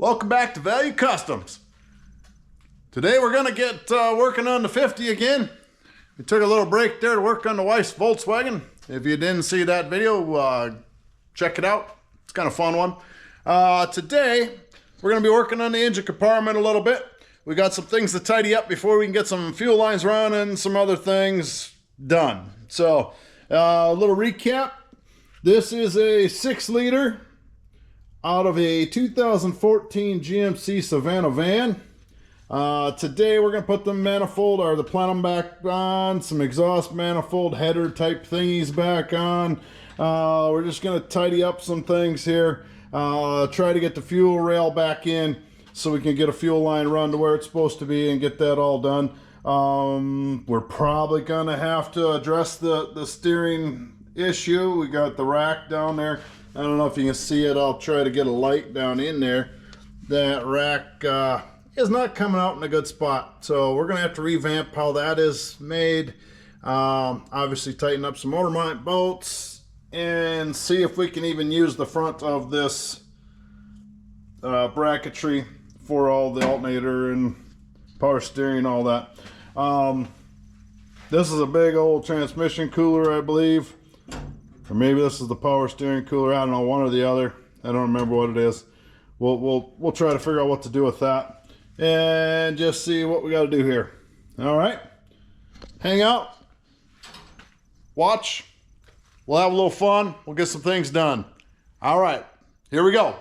Welcome back to Value Customs. Today we're going to get working on the 50 again. We took a little break there to work on the wife's Volkswagen. If you didn't see that video, check it out. It's kind of a fun one. Today we're going to be working on the engine compartment a little bit. We got some things to tidy up before we can get some fuel lines running, some other things done. So a little recap. This is a 6-liter out of a 2014 GMC Savannah van. Today we're going to put the manifold or the plenum back on, some exhaust manifold header type thingies back on. We're just going to tidy up some things here, try to get the fuel rail back in so we can get a fuel line run to where it's supposed to be and get that all done. We're probably going to have to address the steering issue. We got the rack down there. I don't know if you can see it. I'll try to get a light down in there. That rack is not coming out in a good spot, so we're gonna have to revamp how that is made. Obviously tighten up some motor mount bolts and see if we can even use the front of this bracketry for all the alternator and power steering, all that. This is a big old transmission cooler, I believe. Or maybe this is the power steering cooler. I don't know, one or the other. I don't remember what it is. We'll try to figure out what to do with that and just see what we got to do here. All right, hang out, watch. We'll have a little fun. We'll get some things done. All right, here we go.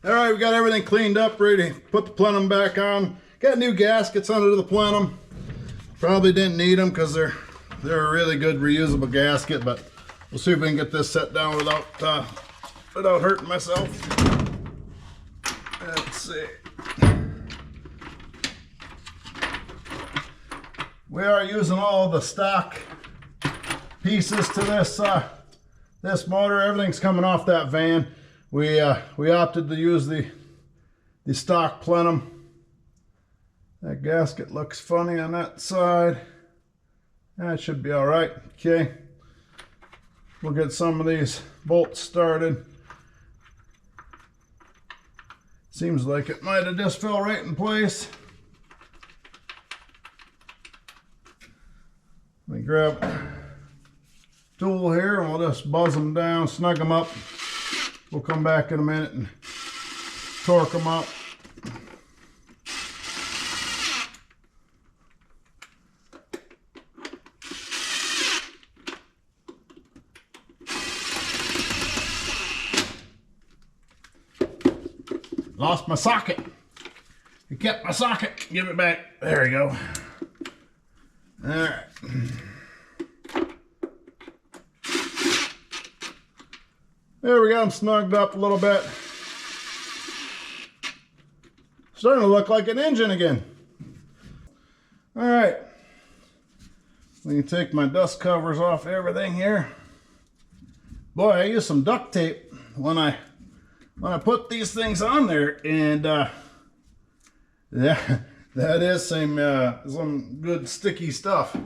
All right, we got everything cleaned up, ready to put the plenum back on. Got new gaskets under the plenum. Probably didn't need them because they're a really good reusable gasket, but we'll see if we can get this set down without hurting myself. Let's see. We are using all the stock pieces to this motor. Everything's coming off that van. We opted to use the stock plenum. That gasket looks funny on that side. That should be all right. Okay, we'll get some of these bolts started. Seems like it might have just fell right in place. Let me grab a tool here and we'll just buzz them down, snug them up. We'll come back in a minute and torque them up. Lost my socket. He kept my socket. Give it back. There we go. All right. There we go. I'm snugged up a little bit. Starting to look like an engine again. All right. We can take my dust covers off everything here. Boy, I used some duct tape when I put these things on there, and yeah, that is some good sticky stuff. Let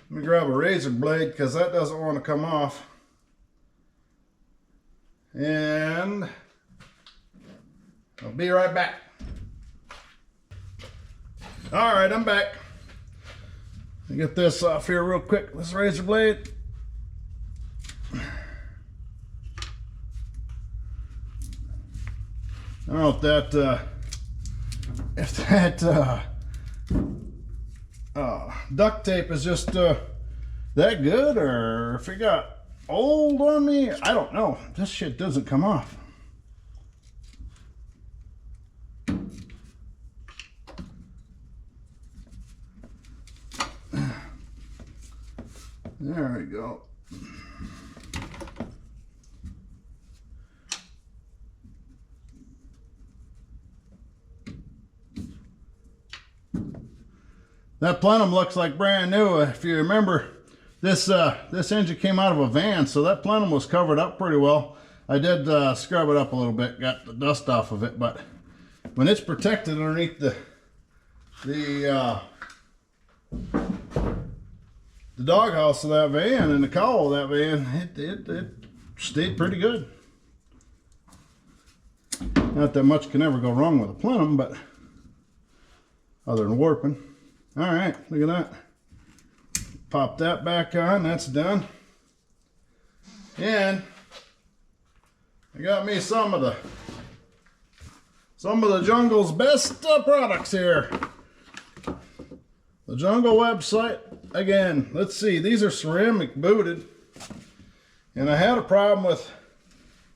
me grab a razor blade because that doesn't want to come off. And I'll be right back. All right, I'm back. Let me get this off here real quick. This razor blade. I don't know if that duct tape is just that good, or if it got old on me. I don't know. This shit doesn't come off. There we go. That plenum looks like brand new. If you remember, this engine came out of a van, so that plenum was covered up pretty well. I did scrub it up a little bit, got the dust off of it, but when it's protected underneath the doghouse of that van and the cowl of that van, it stayed pretty good. Not that much can ever go wrong with a plenum, but other than warping. All right, look at that. Pop that back on, that's done. And I got me some of the Jungle's best products here. The Jungle website, again, let's see, these are ceramic booted. And I had a problem with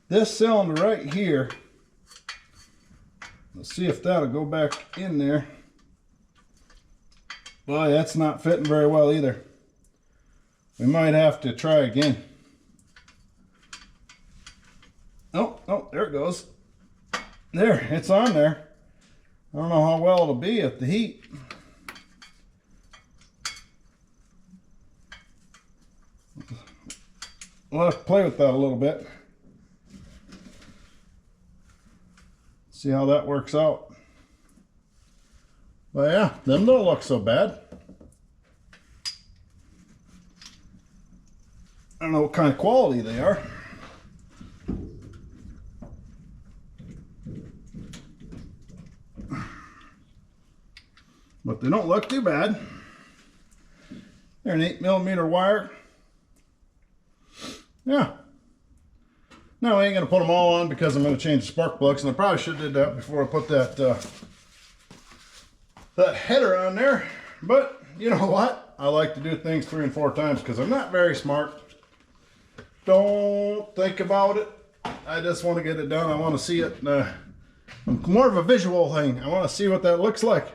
this cylinder right here. Let's see if that'll go back in there. Boy, that's not fitting very well either. We might have to try again. Oh, there it goes. There, it's on there. I don't know how well it'll be at the heat. We'll have to play with that a little bit. See how that works out. But yeah, them don't look so bad. I don't know what kind of quality they are. But they don't look too bad. They're an 8mm wire. Yeah. Now I ain't gonna put them all on because I'm gonna change the spark plugs, and I probably should have did that before I put that that header on there. But you know what? I like to do things 3 and 4 times because I'm not very smart. Don't think about it. I just want to get it done. I want to see it. More of a visual thing. I want to see what that looks like.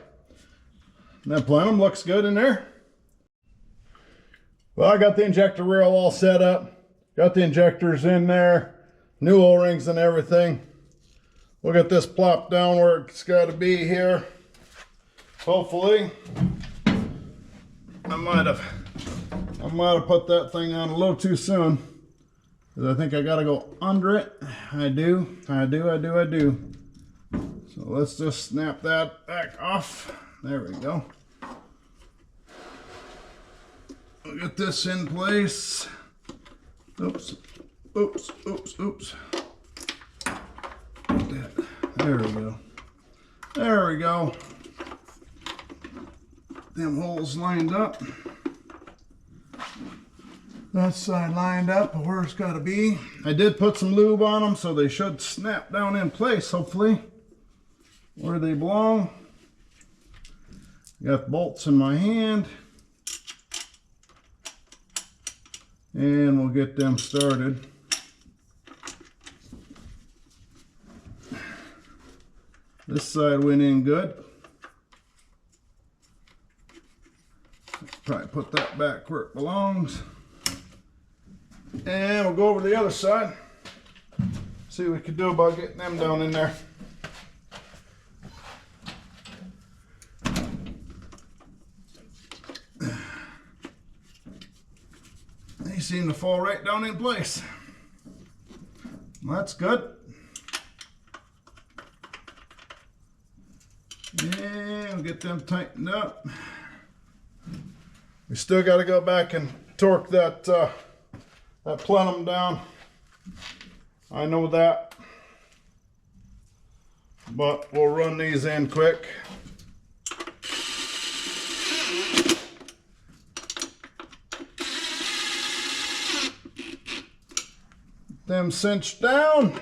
And that plenum looks good in there. Well, I got the injector reel all set up. Got the injectors in there. New O-rings and everything. We'll get this plopped down where it's got to be here. Hopefully. I might have put that thing on a little too soon. Because I think I got to go under it. I do. So let's just snap that back off. There we go. We'll get this in place. Oops. There we go. There we go. Them holes lined up. That side lined up where it's got to be. I did put some lube on them, so they should snap down in place, hopefully, where they belong. Got bolts in my hand. And we'll get them started. This side went in good. Probably put that back where it belongs. And we'll go over to the other side. See what we can do about getting them down in there. They seem to fall right down in place. Well, that's good. And we'll get them tightened up. We still got to go back and torque that that plenum down. I know that, but we'll run these in quick. Them cinched down.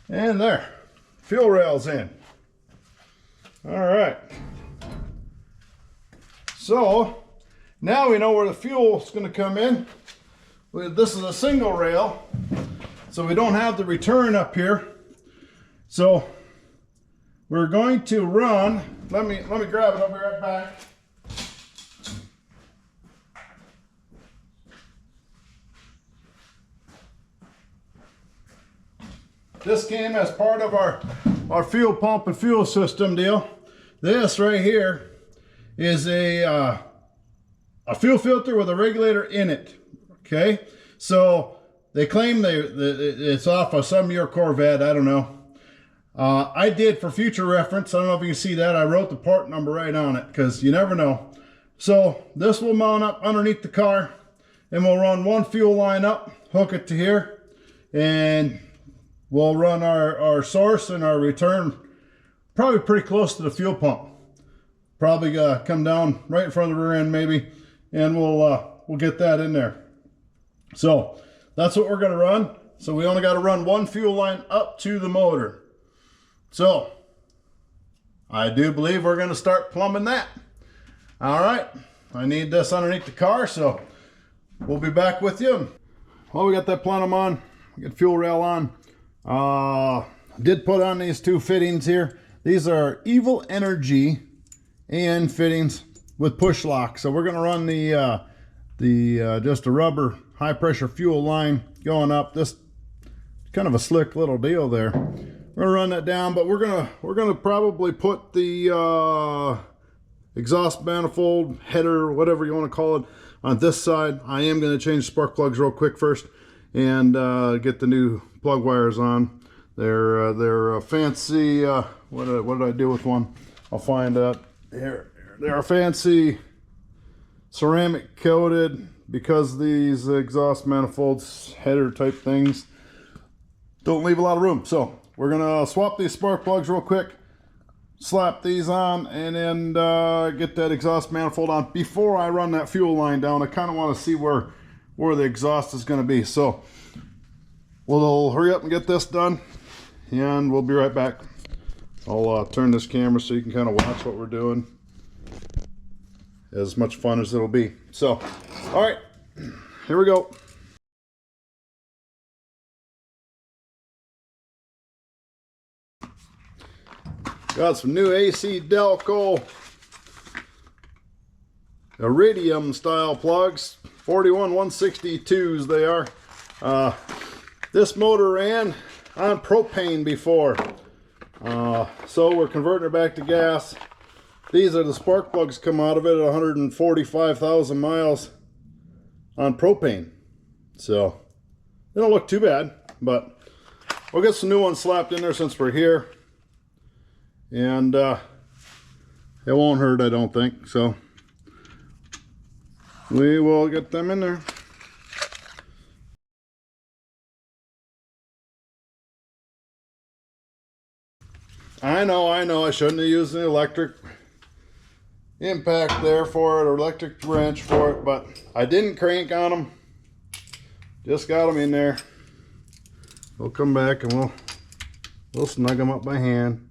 And there, fuel rails in. All right. So now we know where the fuel is going to come in. This is a single rail, so we don't have the return up here. So we're going to run. Let me grab it. I'll be right back. This came as part of our fuel pump and fuel system deal. This right here is a fuel filter with a regulator in it. Okay, so they claim it's off of some of your Corvette. I don't know. I did for future reference. I don't know if you can see that. I wrote the part number right on it because you never know. So this will mount up underneath the car, and we'll run one fuel line up, hook it to here, and we'll run our source and our return probably pretty close to the fuel pump. Probably come down right in front of the rear end maybe, and we'll get that in there. So that's what we're going to run. So we only got to run one fuel line up to the motor. So I do believe we're going to start plumbing that. All right, I need this underneath the car, so we'll be back with you. Well, we got that plenum on, we got fuel rail on. Did put on these two fittings here. These are Evil Energy AN fittings with push lock. So we're going to run the just a rubber high pressure fuel line going up. This kind of a slick little deal there. We're gonna run that down, but we're gonna probably put the exhaust manifold header, whatever you want to call it, on this side. I am going to change spark plugs real quick first and get the new plug wires on. They're fancy. What did I do with one? I'll find out here. They're fancy ceramic coated, because these exhaust manifolds, header type things, don't leave a lot of room. So we're gonna swap these spark plugs real quick, slap these on, and then get that exhaust manifold on before I run that fuel line down. I kind of want to see where the exhaust is going to be. So we'll hurry up and get this done, and we'll be right back. I'll turn this camera so you can kind of watch what we're doing. As much fun as it'll be. So, all right, here we go. Got some new AC Delco Iridium style plugs, 41162s they are. This motor ran on propane before, so we're converting it back to gas. These are the spark plugs come out of it at 145,000 miles on propane. So they don't look too bad, but we'll get some new ones slapped in there since we're here. And it won't hurt, I don't think. So we will get them in there. I know, I shouldn't have used an electric impact there for it, or electric wrench for it, but I didn't crank on them. Just got them in there. We'll come back and we'll snug them up by hand.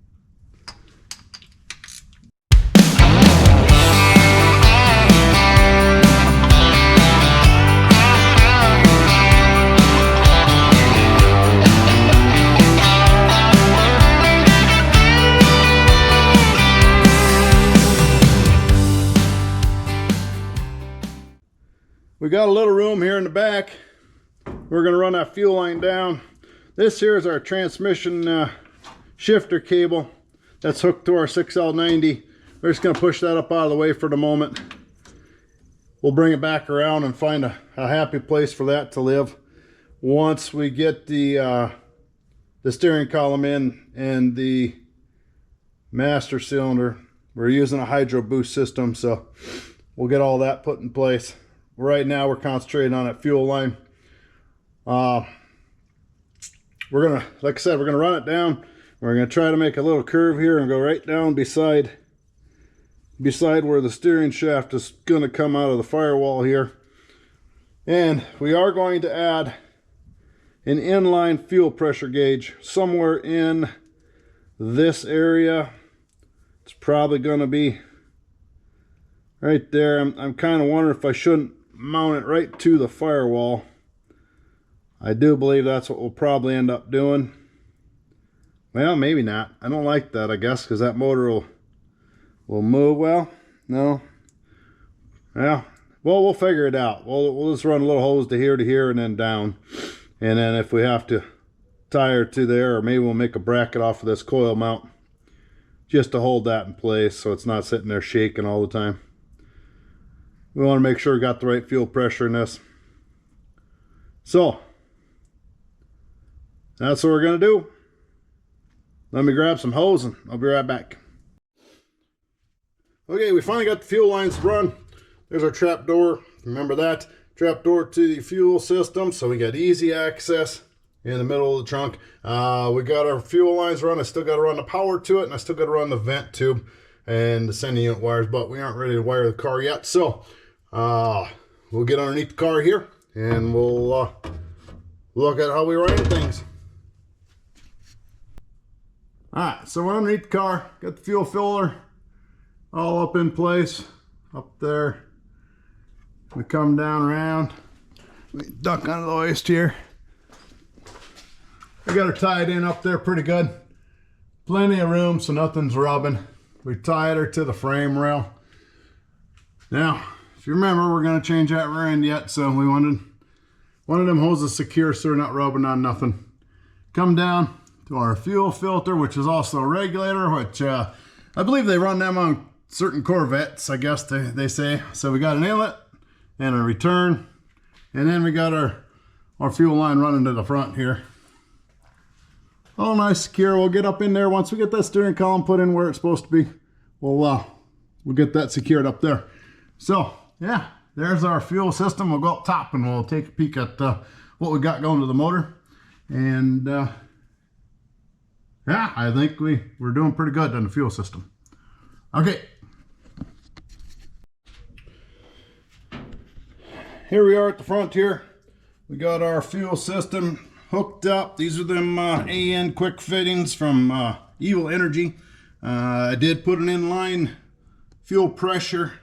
We got a little room here in the back. We're going to run that fuel line down. This here is our transmission shifter cable that's hooked to our 6L90. We're just going to push that up out of the way for the moment. We'll bring it back around and find a happy place for that to live. Once we get the steering column in and the master cylinder, we're using a hydro boost system, so we'll get all that put in place. Right now we're concentrating on that fuel line. We're gonna, like I said, we're gonna run it down. We're gonna try to make a little curve here and go right down beside where the steering shaft is gonna come out of the firewall here. And we are going to add an inline fuel pressure gauge somewhere in this area. It's probably gonna be right there. I'm kind of wondering if I shouldn't mount it right to the firewall. I do believe that's what we'll probably end up doing. Well, maybe not. I don't like that, I guess, because that motor will move. Well, no. Yeah. Well, we'll figure it out. We'll just run a little hose to here and then down. And then if we have to tie her to there, or maybe we'll make a bracket off of this coil mount just to hold that in place so it's not sitting there shaking all the time. We want to make sure we got the right fuel pressure in this. So that's what we're going to do. Let me grab some hose and I'll be right back. Okay, we finally got the fuel lines run. There's our trap door. Remember that. trap door to the fuel system, so we got easy access in the middle of the trunk. We got our fuel lines run. I still got to run the power to it, and I still got to run the vent tube and the sending unit wires, but we aren't ready to wire the car yet. So we'll get underneath the car here and we'll look at how we run things. All right, so we're underneath the car, got the fuel filler all up in place up there. We come down around, we duck under the hoist here. We got her tied in up there pretty good. Plenty of room so nothing's rubbing. We tied her to the frame rail. Now, if you remember, we're gonna change that rear end yet, so we wanted one of them hoses secure so we're not rubbing on nothing. Come down to our fuel filter, which is also a regulator, which I believe they run them on certain Corvettes, I guess they say. So we got an inlet and a return, and then we got our fuel line running to the front here. All nice, secure. We'll get up in there once we get that steering column put in where it's supposed to be. We'll get that secured up there. So yeah, there's our fuel system. We'll go up top and we'll take a peek at what we got going to the motor. And yeah, I think we're doing pretty good on the fuel system. Okay. Here we are at the front here. We got our fuel system hooked up. These are them AN quick fittings from Evil Energy. I did put an inline fuel pressure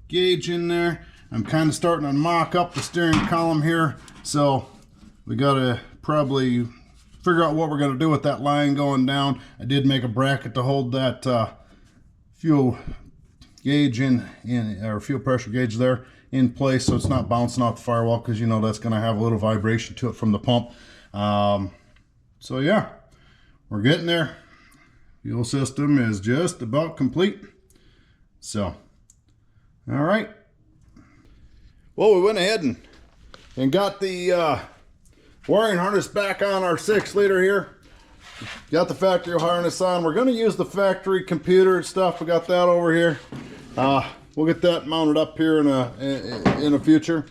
gauge in there. I'm kind of starting to mock up the steering column here, so we got to probably figure out what we're going to do with that line going down. I did make a bracket to hold that fuel gauge or fuel pressure gauge there in place so it's not bouncing off the firewall, because you know that's going to have a little vibration to it from the pump. So yeah, we're getting there. Fuel system is just about complete. So all right, well, we went ahead and got the wiring harness back on our 6-liter here. Got the factory harness on. We're going to use the factory computer stuff. We got that over here. We'll get that mounted up here in a future.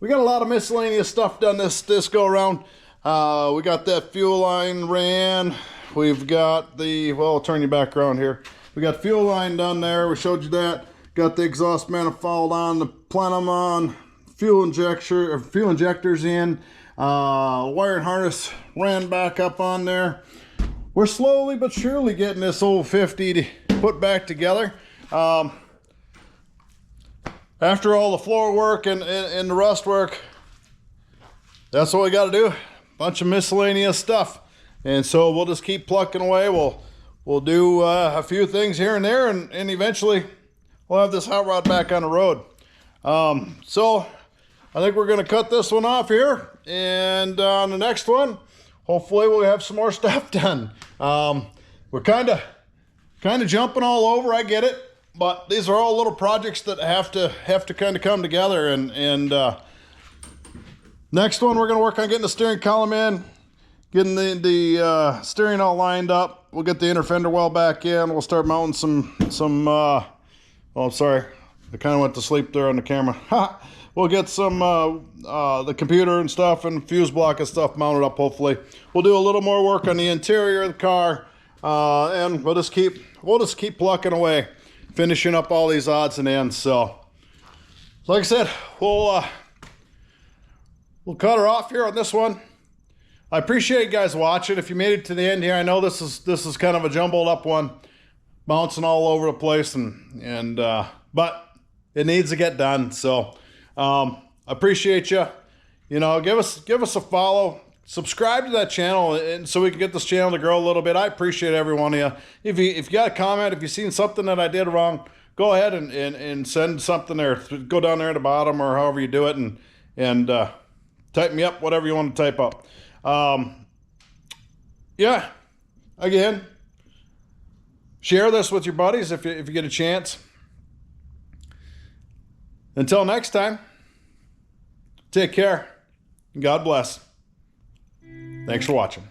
We got a lot of miscellaneous stuff done this go around. We got that fuel line ran. We've got the, well, I'll turn you back around here. We got fuel line done there. We showed you that. Got the exhaust manifold on, the plenum on, fuel injectors in. Wiring harness ran back up on there. We're slowly but surely getting this old 50 to put back together. After all the floor work and the rust work, that's what we got to do. Bunch of miscellaneous stuff, and so we'll just keep plucking away. We'll do a few things here and there, and eventually we'll have this hot rod back on the road. So I think we're going to cut this one off here, and on the next one, hopefully we'll have some more stuff done. We're kind of jumping all over. I get it. But these are all little projects that have to kind of come together, and next one we're going to work on getting the steering column in, getting the steering all lined up. We'll get the inner fender well back in. We'll start mounting some oh, I'm sorry, I kind of went to sleep there on the camera. We'll get some the computer and stuff and fuse block and stuff mounted up. Hopefully we'll do a little more work on the interior of the car, and we'll just keep plucking away, finishing up all these odds and ends. So like I said, we'll cut her off here on this one. I appreciate you guys watching. If you made it to the end here, I know this is kind of a jumbled up one, bouncing all over the place, and but it needs to get done. So appreciate you. You know, give us a follow. Subscribe to that channel, and so we can get this channel to grow a little bit. I appreciate every one of you. If you got a comment, if you've seen something that I did wrong, go ahead and send something there. Go down there at the bottom or however you do it, and type me up, whatever you want to type up. Yeah, again, share this with your buddies if you get a chance. Until next time, take care. God bless. Thanks for watching.